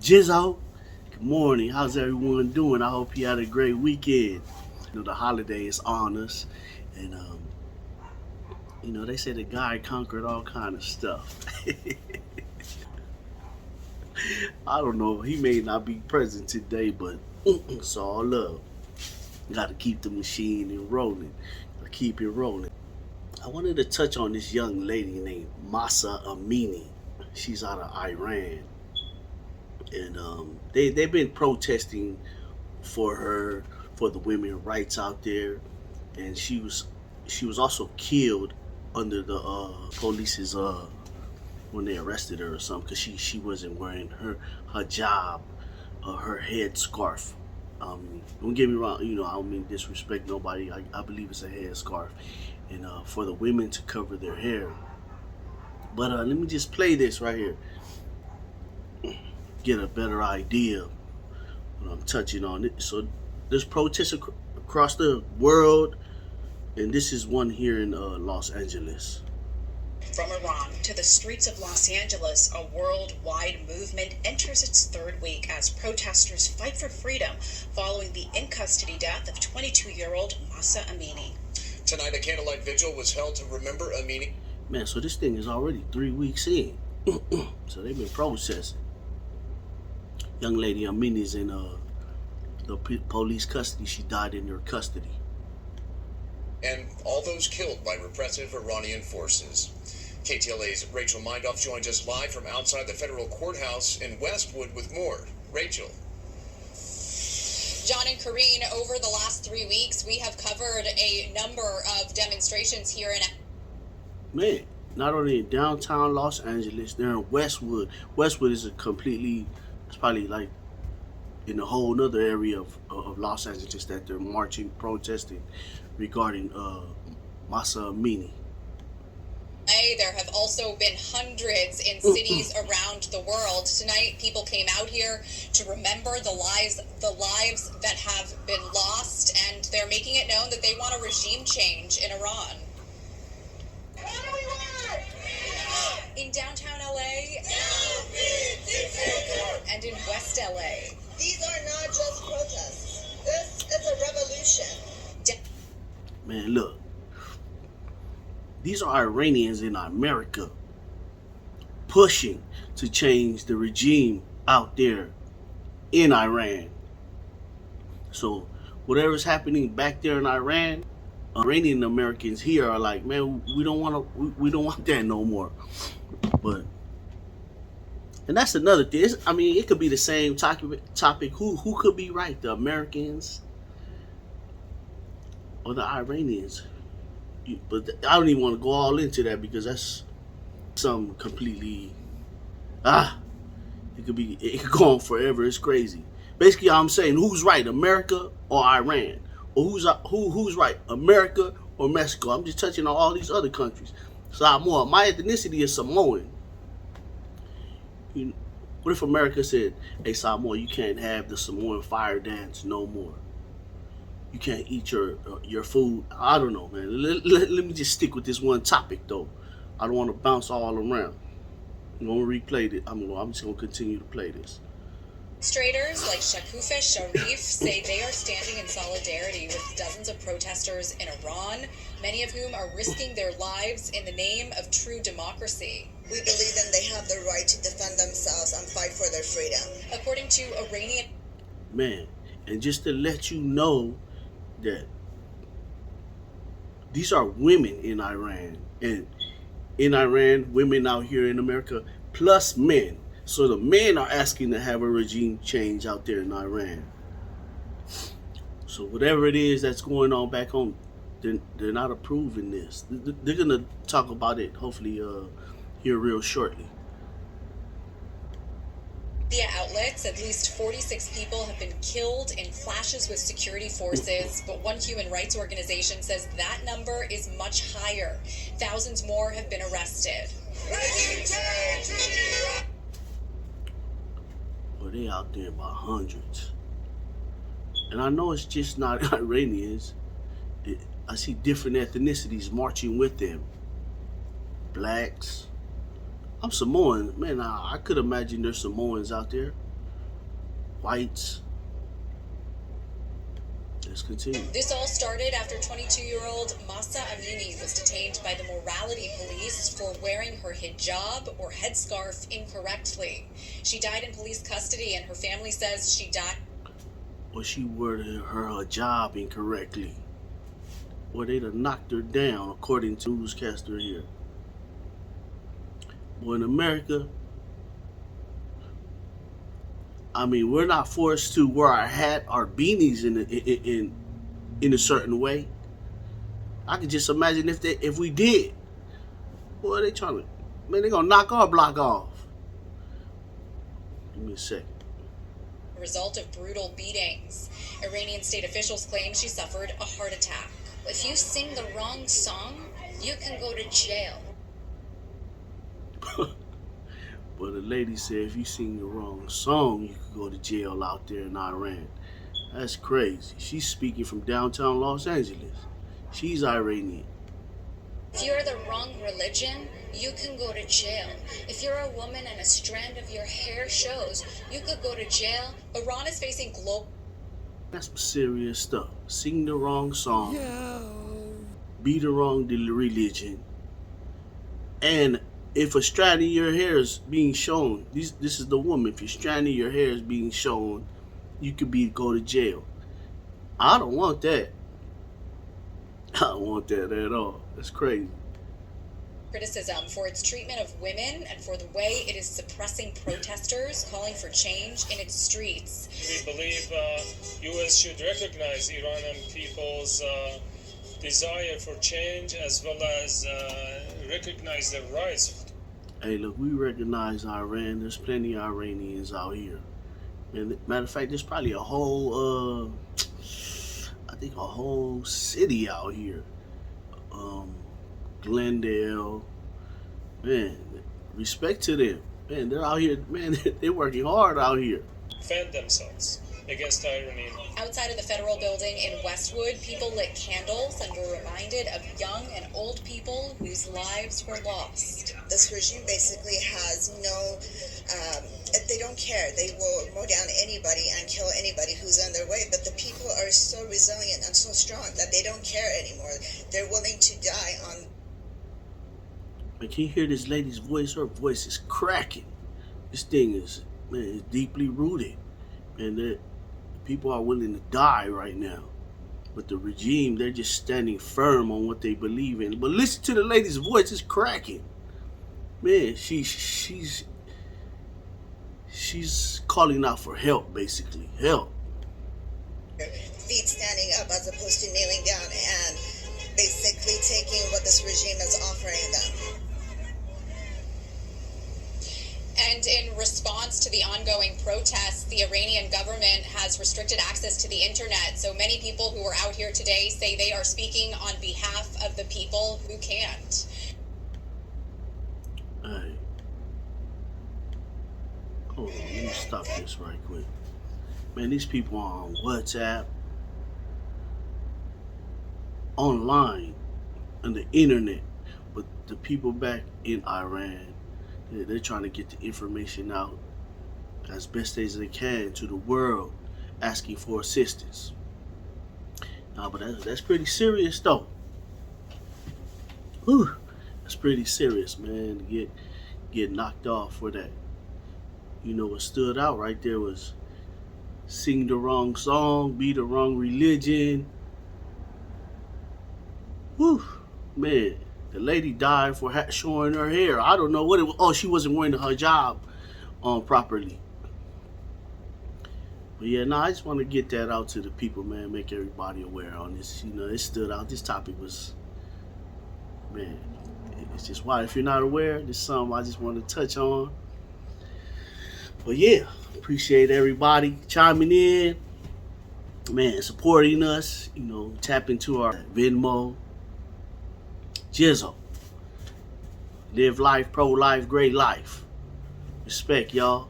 Jizzle, good morning. How's everyone doing? I hope you had a great weekend. The holiday is on us, and they say the guy conquered all kind of stuff. I don't know. He may not be present today, but it's all love. Got to keep the machine and rolling. Got to keep it rolling. I wanted to touch on this young lady named Mahsa Amini. She's out of Iran, and they've been protesting for her, for the women rights out there, and she was also killed under the police's when they arrested her or something, because she wasn't wearing her hijab, her head scarf. Don't get me wrong, I don't mean disrespect nobody. I believe it's a head scarf, and for the women to cover their hair. But let me just play this right here, get a better idea when I'm touching on it. So there's protests across the world, and this is one here in Los Angeles. From Iran to the streets of Los Angeles, a worldwide movement enters its third week as protesters fight for freedom following the in-custody death of 22-year-old Mahsa Amini. Tonight, a candlelight vigil was held to remember Amini. Man, so this thing is already 3 weeks in. So they've been protesting. Young lady Amini's in the police custody. She died in their custody. And all those killed by repressive Iranian forces. KTLA's Rachel Mindoff joins us live from outside the federal courthouse in Westwood with more. Rachel. John and Karine, over the last 3 weeks, we have covered a number of demonstrations here in... Man, not only in downtown Los Angeles, they're in Westwood. Westwood is it's probably like in a whole other area of Los Angeles that they're marching, protesting regarding Mahsa Amini. There have also been hundreds in cities around the world. Tonight, people came out here to remember the lives that have been lost, and they're making it known that they want a regime change in Iran. In downtown LA and in West LA. These are not just protests. This is a revolution. Man, look. These are Iranians in America pushing to change the regime out there in Iran. So whatever's happening back there in Iran, Iranian Americans here are like, man, we don't want that no more. And that's another thing. It could be the same topic. Who could be right, the Americans or the Iranians? But I don't even want to go all into that, because that's something completely it could go on forever. It's crazy. Basically, I'm saying, who's right, America or Iran? Or who's right, America or Mexico? I'm just touching on all these other countries. Samoa, my ethnicity is Samoan. What if America said, hey, Samoa, you can't have the Samoan fire dance no more? You can't eat your food. I don't know, man. Let me just stick with this one topic, though. I don't want to bounce all around. I'm going to replay it. I'm just going to continue to play this. Demonstrators like Shakufa Sharif say they are standing in solidarity with dozens of protesters in Iran, many of whom are risking their lives in the name of true democracy. We believe that they have the right to defend themselves and fight for their freedom. According to Iranian... Man, and just to let you know that these are women in Iran, and in Iran, women out here in America, plus men. So the men are asking to have a regime change out there in Iran. So whatever it is that's going on back home, they're not approving this. They're going to talk about it, hopefully, here real shortly. Media outlets, at least 46 people have been killed in clashes with security forces, but one human rights organization says that number is much higher. Thousands more have been arrested. Well, they out there by hundreds. And I know it's just not Iranians. I see different ethnicities marching with them. Blacks. I'm Samoan. Man, I could imagine there's Samoans out there. whites. Let's continue. This all started after 22-year-old Mahsa Amini was detained by the morality police for wearing her hijab or headscarf incorrectly. She died in police custody, and her family says she died. Well, she worded her hijab incorrectly. Well, they'd have knocked her down, according to newscaster here. Well, in America, I mean, we're not forced to wear our hat, our beanies in a certain way. I could just imagine if we did. Boy, they trying to, man, they gonna knock our block off. Give me a second. Result of brutal beatings. Iranian state officials claim she suffered a heart attack. If you sing the wrong song, you can go to jail. But the lady said if you sing the wrong song, you could go to jail out there in Iran. That's crazy. She's speaking from downtown Los Angeles. She's Iranian. If you're the wrong religion, you can go to jail. If you're a woman and a strand of your hair shows, you could go to jail. Iran is facing global. That's some serious stuff. Sing the wrong song, be the wrong religion, and if a strand of your hair is being shown, this is the woman. If your strand of your hair is being shown, you could go to jail. I don't want that. I don't want that at all. That's crazy. Criticism for its treatment of women and for the way it is suppressing protesters calling for change in its streets. We believe U.S. should recognize Iranian people's desire for change, as well as recognize their rights. Hey, look, we recognize Iran. There's plenty of Iranians out here. And matter of fact, there's probably a whole, I think a whole city out here. Glendale. Man, respect to them. Man, they're out here. Man, they're working hard out here. Defend themselves against tyranny. Outside of the federal building in Westwood, people lit candles and were reminded of young and old people whose lives were lost. This regime basically has no, they don't care. They will mow down anybody and kill anybody who's on their way. But the people are so resilient and so strong that they don't care anymore. They're willing to die on. Man, can you hear this lady's voice? Her voice is cracking. This thing is, man, is deeply rooted. And people are willing to die right now. But the regime, they're just standing firm on what they believe in. But listen to the lady's voice, it's cracking. Man, she's calling out for help, basically. Help. Feet standing up as opposed to kneeling down and basically taking what this regime is offering them. And in response to the ongoing protests, the Iranian government has restricted access to the internet. So many people who are out here today say they are speaking on behalf of the people who can't. Hey. Hold on, let me stop this right quick. Man, these people are on WhatsApp, online, on the internet. But the people back in Iran, they're trying to get the information out as best as they can to the world, asking for assistance. But that's pretty serious, though. Whew, that's pretty serious, man. To get knocked off for that. You know, what stood out right there was sing the wrong song, be the wrong religion. Whew, man. The lady died for showing her hair. I don't know what it was. Oh, she wasn't wearing the hijab properly. But yeah, I just want to get that out to the people, man. Make everybody aware on this. You know, it stood out. This topic was, man, it's just why. If you're not aware, this is something I just want to touch on. But yeah, appreciate everybody chiming in. Man, supporting us. You know, tap into our Venmo. Jizzle. Live life, pro life, great life. Respect, y'all.